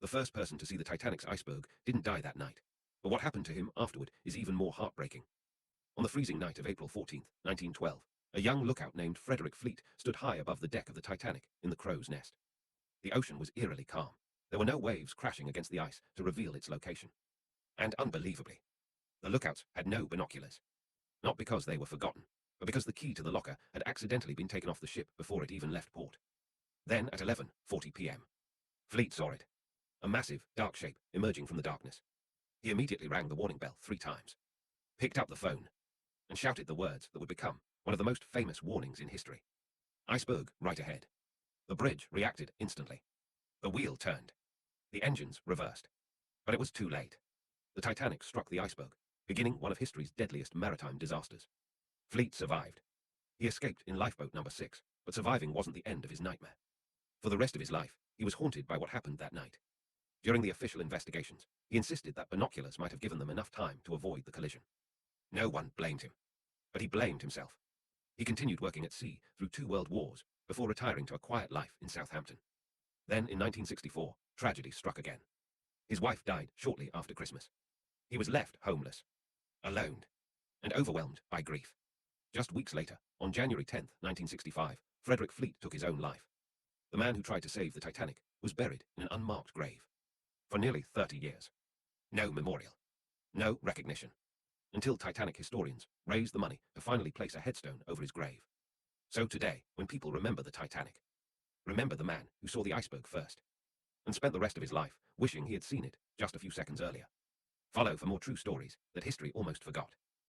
The first person to see the Titanic's iceberg didn't die that night, but what happened to him afterward is even more heartbreaking. On the freezing night of April 14th, 1912, a young lookout named Frederick Fleet stood high above the deck of the Titanic in the Crow's Nest. The ocean was eerily calm. There were no waves crashing against the ice to reveal its location. And unbelievably, the lookouts had no binoculars. Not because they were forgotten, but because the key to the locker had accidentally been taken off the ship before it even left port. Then at 11:40 p.m., Fleet saw it. A massive, dark shape emerging from the darkness. He immediately rang the warning bell 3 times, picked up the phone, and shouted the words that would become one of the most famous warnings in history. Iceberg right ahead. The bridge reacted instantly. The wheel turned. The engines reversed. But it was too late. The Titanic struck the iceberg, beginning one of history's deadliest maritime disasters. Fleet survived. He escaped in lifeboat number 6, but surviving wasn't the end of his nightmare. For the rest of his life, he was haunted by what happened that night. During the official investigations, he insisted that binoculars might have given them enough time to avoid the collision. No one blamed him, but he blamed himself. He continued working at sea through 2 world wars before retiring to a quiet life in Southampton. Then, in 1964, tragedy struck again. His wife died shortly after Christmas. He was left homeless, alone, and overwhelmed by grief. Just weeks later, on January 10th, 1965, Frederick Fleet took his own life. The man who tried to save the Titanic was buried in an unmarked grave. For nearly 30 years. No memorial. No recognition. Until Titanic historians raised the money to finally place a headstone over his grave. So today, when people remember the Titanic, remember the man who saw the iceberg first, and spent the rest of his life wishing he had seen it just a few seconds earlier. Follow for more true stories that history almost forgot.